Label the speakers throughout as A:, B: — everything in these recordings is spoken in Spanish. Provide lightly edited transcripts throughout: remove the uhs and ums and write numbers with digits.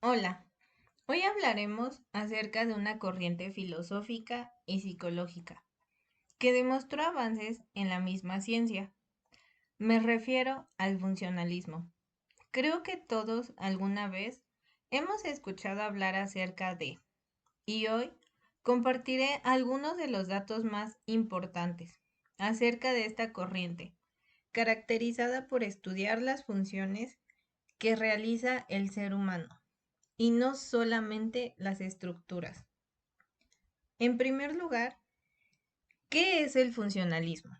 A: Hola, hoy hablaremos acerca de una corriente filosófica y psicológica que demostró avances en la misma ciencia. Me refiero al funcionalismo. Creo que todos alguna vez hemos escuchado hablar acerca de, y hoy compartiré algunos de los datos más importantes acerca de esta corriente, caracterizada por estudiar las funciones que realiza el ser humano y no solamente las estructuras. En primer lugar, ¿qué es el funcionalismo?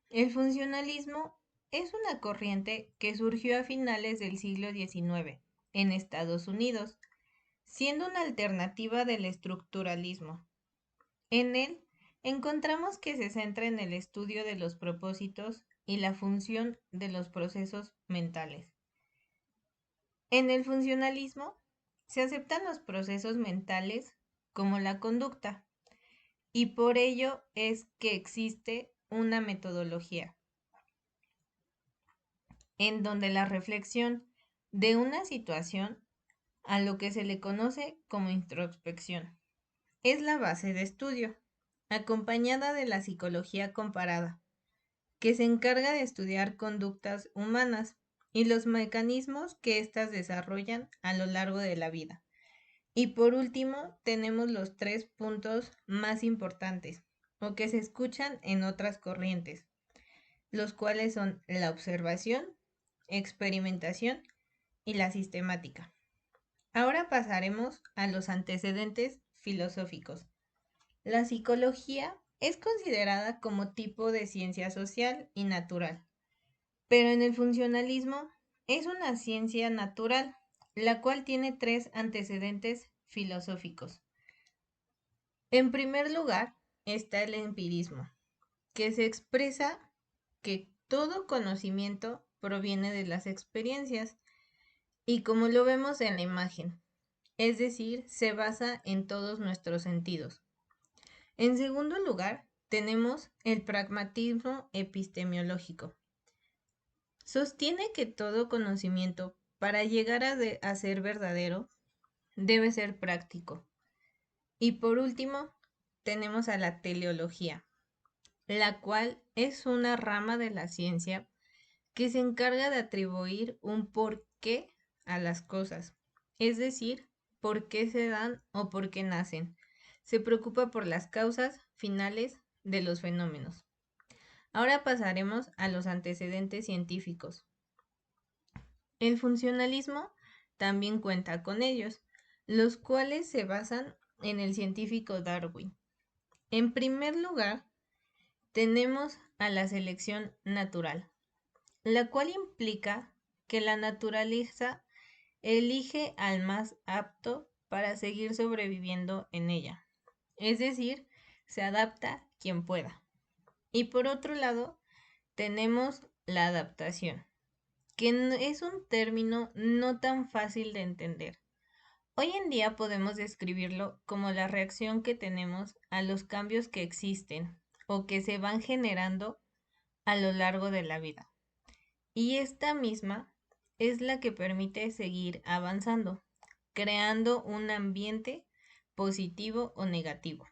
A: El funcionalismo es una corriente que surgió a finales del siglo XIX en Estados Unidos, siendo una alternativa del estructuralismo. En él encontramos que se centra en el estudio de los propósitos y la función de los procesos mentales. En el funcionalismo se aceptan los procesos mentales como la conducta, y por ello es que existe una metodología en donde la reflexión de una situación a lo que se le conoce como introspección es la base de estudio, acompañada de la psicología comparada, que se encarga de estudiar conductas humanas y los mecanismos que éstas desarrollan a lo largo de la vida. Y por último, tenemos los tres puntos más importantes o que se escuchan en otras corrientes, los cuales son la observación, experimentación y la sistemática. Ahora pasaremos a los antecedentes filosóficos. La psicología es considerada como tipo de ciencia social y natural, pero en el funcionalismo es una ciencia natural, la cual tiene tres antecedentes filosóficos. En primer lugar está el empirismo, que se expresa que todo conocimiento proviene de las experiencias y como lo vemos en la imagen, es decir, se basa en todos nuestros sentidos. En segundo lugar, tenemos el pragmatismo epistemológico. Sostiene que todo conocimiento, para llegar a ser verdadero, debe ser práctico. Y por último, tenemos a la teleología, la cual es una rama de la ciencia que se encarga de atribuir un porqué a las cosas, es decir, por qué se dan o por qué nacen. Se preocupa por las causas finales de los fenómenos. Ahora pasaremos a los antecedentes científicos. El funcionalismo también cuenta con ellos, los cuales se basan en el científico Darwin. En primer lugar, tenemos a la selección natural, la cual implica que la naturaleza elige al más apto para seguir sobreviviendo en ella. Es decir, se adapta quien pueda. Y por otro lado, tenemos la adaptación, que es un término no tan fácil de entender. Hoy en día podemos describirlo como la reacción que tenemos a los cambios que existen o que se van generando a lo largo de la vida. Y esta misma es la que permite seguir avanzando, creando un ambiente positivo o negativo.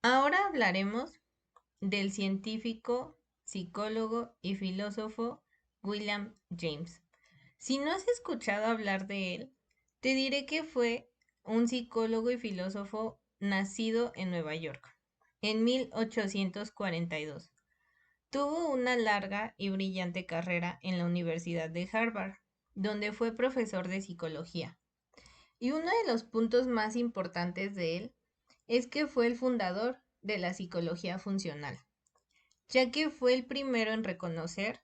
A: Ahora hablaremos del científico, psicólogo y filósofo William James. Si no has escuchado hablar de él, te diré que fue un psicólogo y filósofo nacido en Nueva York en 1842. Tuvo una larga y brillante carrera en la Universidad de Harvard, donde fue profesor de psicología. Y uno de los puntos más importantes de él es que fue el fundador de la psicología funcional, ya que fue el primero en reconocer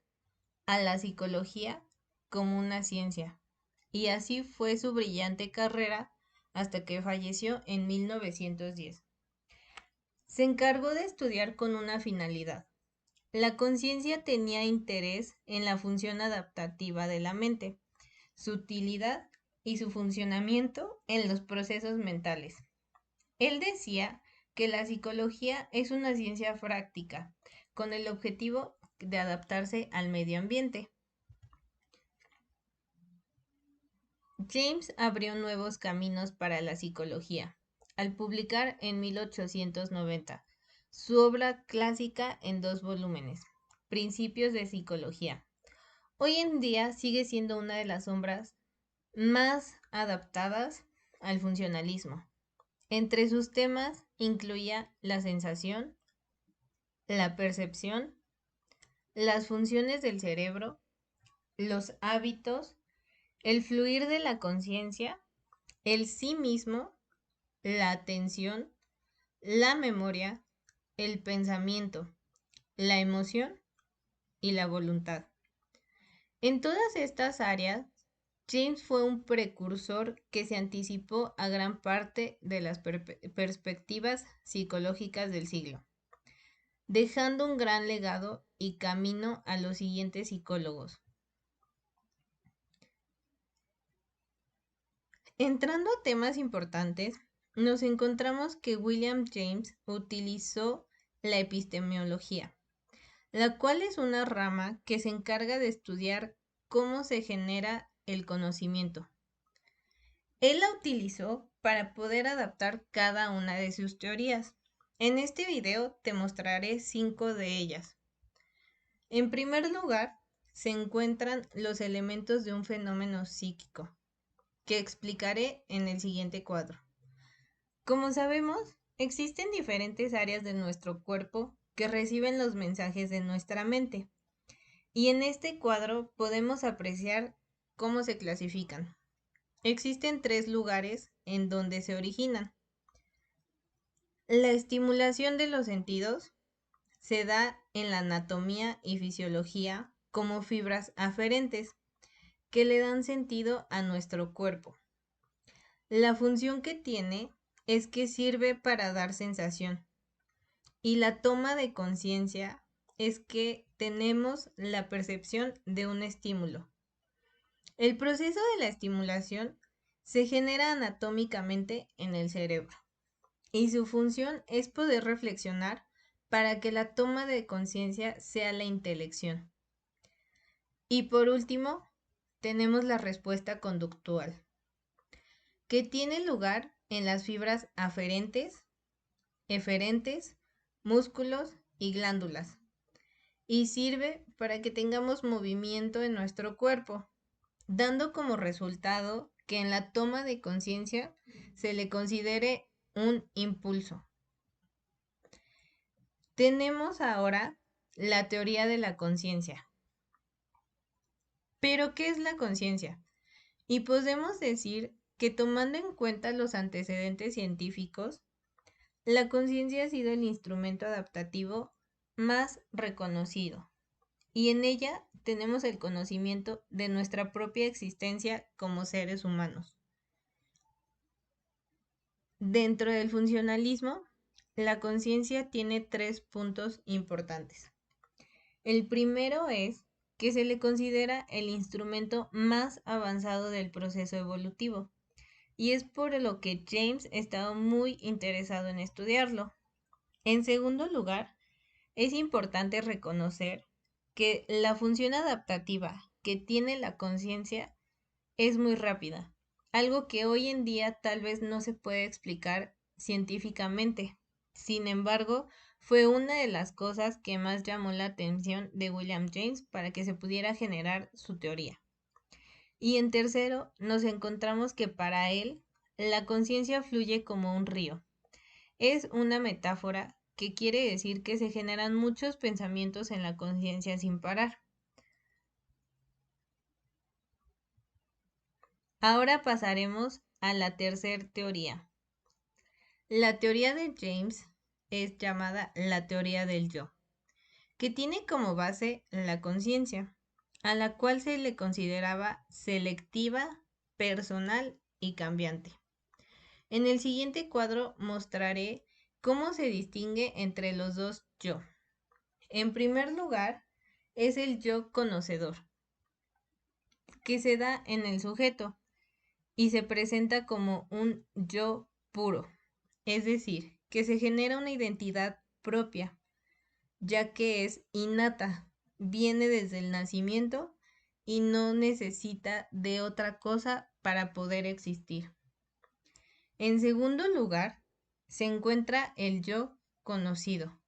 A: a la psicología como una ciencia. Y así fue su brillante carrera hasta que falleció en 1910. Se encargó de estudiar con una finalidad. La conciencia tenía interés en la función adaptativa de la mente, su utilidad y su funcionamiento en los procesos mentales. Él decía que la psicología es una ciencia práctica, con el objetivo de adaptarse al medio ambiente. James abrió nuevos caminos para la psicología al publicar en 1890 su obra clásica en 2 volúmenes, Principios de Psicología. Hoy en día sigue siendo una de las obras más adaptadas al funcionalismo. Entre sus temas incluía la sensación, la percepción, las funciones del cerebro, los hábitos, el fluir de la conciencia, el sí mismo, la atención, la memoria, el pensamiento, la emoción y la voluntad. En todas estas áreas, James fue un precursor que se anticipó a gran parte de las perspectivas psicológicas del siglo, dejando un gran legado y camino a los siguientes psicólogos. Entrando a temas importantes, nos encontramos que William James utilizó la epistemología, la cual es una rama que se encarga de estudiar cómo se genera el conocimiento. Él la utilizó para poder adaptar cada una de sus teorías. En este video te mostraré 5 de ellas. En primer lugar, se encuentran los elementos de un fenómeno psíquico, que explicaré en el siguiente cuadro. Como sabemos, existen diferentes áreas de nuestro cuerpo que reciben los mensajes de nuestra mente, y en este cuadro podemos apreciar cómo se clasifican. Existen 3 lugares en donde se originan. La estimulación de los sentidos se da en la anatomía y fisiología como fibras aferentes que le dan sentido a nuestro cuerpo. La función que tiene es que sirve para dar sensación, y la toma de conciencia es que tenemos la percepción de un estímulo. El proceso de la estimulación se genera anatómicamente en el cerebro, y su función es poder reflexionar para que la toma de conciencia sea la intelección. Y por último, tenemos la respuesta conductual, que tiene lugar en las fibras aferentes, eferentes, músculos y glándulas, y sirve para que tengamos movimiento en nuestro cuerpo, dando como resultado que en la toma de conciencia se le considere un impulso. Tenemos ahora la teoría de la conciencia. ¿Pero qué es la conciencia? Y podemos decir que tomando en cuenta los antecedentes científicos, la conciencia ha sido el instrumento adaptativo más reconocido, y en ella tenemos el conocimiento de nuestra propia existencia como seres humanos. Dentro del funcionalismo, la conciencia tiene 3 puntos importantes. El primero es que se le considera el instrumento más avanzado del proceso evolutivo, y es por lo que James estaba muy interesado en estudiarlo. En segundo lugar, es importante reconocer que la función adaptativa que tiene la conciencia es muy rápida, algo que hoy en día tal vez no se puede explicar científicamente. Sin embargo, fue una de las cosas que más llamó la atención de William James para que se pudiera generar su teoría. Y en tercero, nos encontramos que para él, la conciencia fluye como un río. Es una metáfora que quiere decir que se generan muchos pensamientos en la conciencia sin parar. Ahora pasaremos a la tercera teoría. La teoría de James es llamada la teoría del yo, que tiene como base la conciencia, a la cual se le consideraba selectiva, personal y cambiante. En el siguiente cuadro mostraré cómo se distingue entre los dos yo. En primer lugar, es el yo conocedor, que se da en el sujeto y se presenta como un yo puro, es decir, que se genera una identidad propia, ya que es innata, viene desde el nacimiento y no necesita de otra cosa para poder existir. En segundo lugar, se encuentra el yo conocido,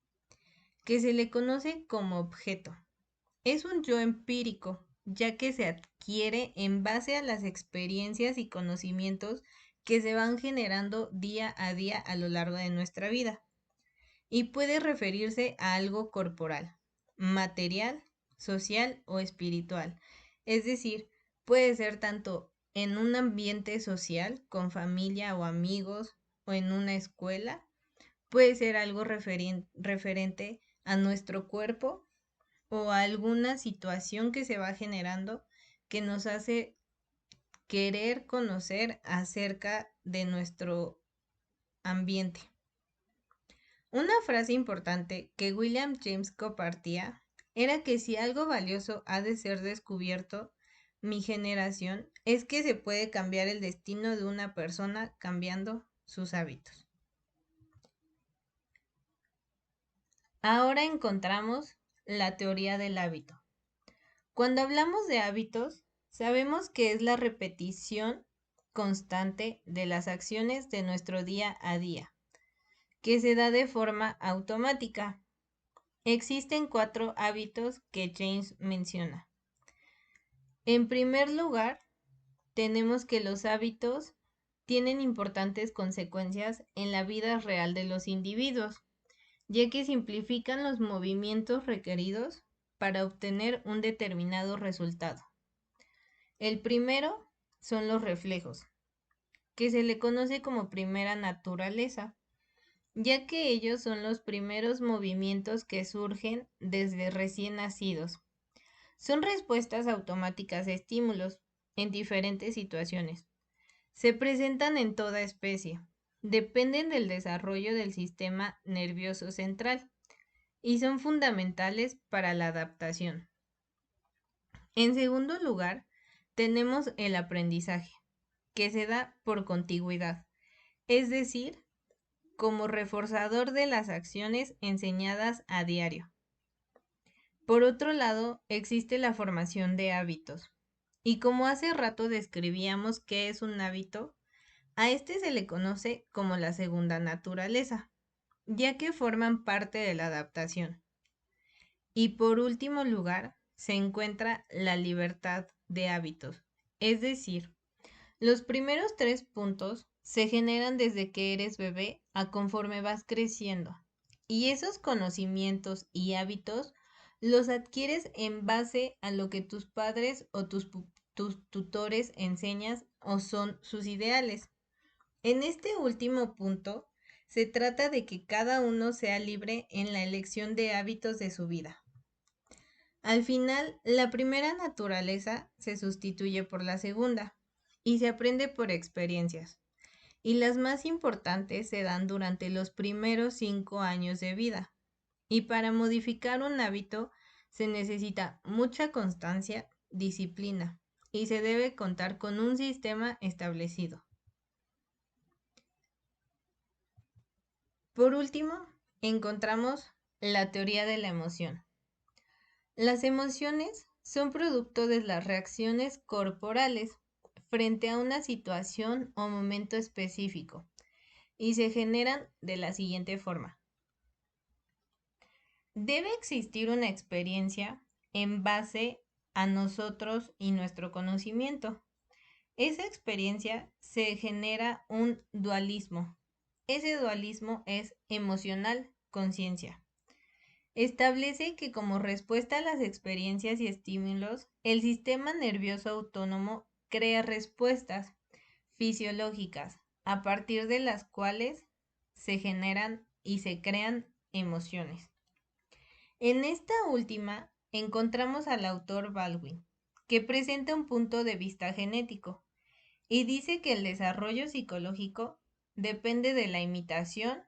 A: que se le conoce como objeto. Es un yo empírico, ya que se adquiere en base a las experiencias y conocimientos que se van generando día a día a lo largo de nuestra vida. Y puede referirse a algo corporal, material, social o espiritual. Es decir, puede ser tanto en un ambiente social, con familia o amigos, o en una escuela. Puede ser algo referente a nuestro cuerpo o a alguna situación que se va generando que nos hace querer conocer acerca de nuestro ambiente. Una frase importante que William James compartía era que si algo valioso ha de ser descubierto, mi generación, es que se puede cambiar el destino de una persona cambiando sus hábitos. Ahora encontramos la teoría del hábito. Cuando hablamos de hábitos, sabemos que es la repetición constante de las acciones de nuestro día a día, que se da de forma automática. Existen 4 hábitos que James menciona. En primer lugar, tenemos que los hábitos tienen importantes consecuencias en la vida real de los individuos, ya que simplifican los movimientos requeridos para obtener un determinado resultado. El primero son los reflejos, que se le conoce como primera naturaleza, ya que ellos son los primeros movimientos que surgen desde recién nacidos. Son respuestas automáticas a estímulos en diferentes situaciones. Se presentan en toda especie. Dependen del desarrollo del sistema nervioso central y son fundamentales para la adaptación. En segundo lugar, tenemos el aprendizaje, que se da por contigüidad, es decir, como reforzador de las acciones enseñadas a diario. Por otro lado, existe la formación de hábitos. Y como hace rato describíamos qué es un hábito, a este se le conoce como la segunda naturaleza, ya que forman parte de la adaptación. Y por último lugar, se encuentra la libertad de hábitos, es decir, los primeros 3 puntos se generan desde que eres bebé a conforme vas creciendo. Y esos conocimientos y hábitos los adquieres en base a lo que tus padres o tus tutores enseñas o son sus ideales. En este último punto, se trata de que cada uno sea libre en la elección de hábitos de su vida. Al final, la primera naturaleza se sustituye por la segunda y se aprende por experiencias. Y las más importantes se dan durante los primeros 5 años de vida. Y para modificar un hábito se necesita mucha constancia, disciplina y se debe contar con un sistema establecido. Por último, encontramos la teoría de la emoción. Las emociones son producto de las reacciones corporales frente a una situación o momento específico y se generan de la siguiente forma. Debe existir una experiencia en base a nosotros y nuestro conocimiento. Esa experiencia se genera un dualismo. Ese dualismo es emocional, conciencia. Establece que como respuesta a las experiencias y estímulos, el sistema nervioso autónomo crea respuestas fisiológicas a partir de las cuales se generan y se crean emociones. En esta última encontramos al autor Baldwin, que presenta un punto de vista genético y dice que el desarrollo psicológico depende de la imitación,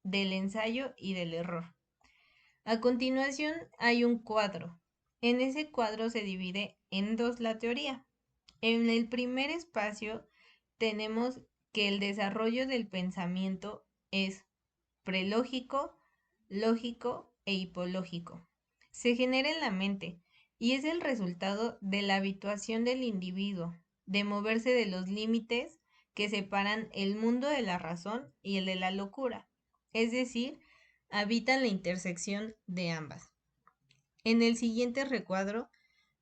A: del ensayo y del error. A continuación hay un cuadro. En ese cuadro se divide en 2 la teoría. En el primer espacio tenemos que el desarrollo del pensamiento es prelógico, lógico e hipológico. Se genera en la mente y es el resultado de la habituación del individuo, de moverse de los límites que separan el mundo de la razón y el de la locura, es decir, habitan la intersección de ambas. En el siguiente recuadro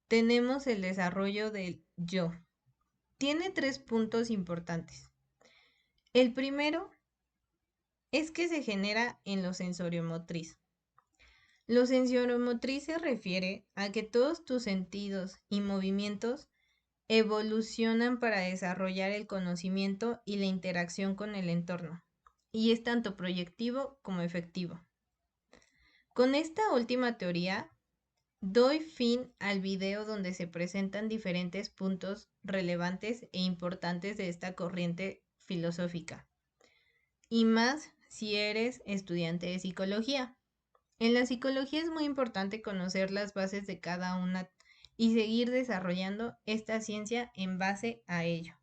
A: tenemos el desarrollo del yo. Tiene 3 puntos importantes. El primero es que se genera en lo sensoriomotriz. Lo sensoriomotriz se refiere a que todos tus sentidos y movimientos evolucionan para desarrollar el conocimiento y la interacción con el entorno, y es tanto proyectivo como efectivo. Con esta última teoría, doy fin al video donde se presentan diferentes puntos relevantes e importantes de esta corriente filosófica, y más si eres estudiante de psicología. En la psicología es muy importante conocer las bases de cada una y seguir desarrollando esta ciencia en base a ello.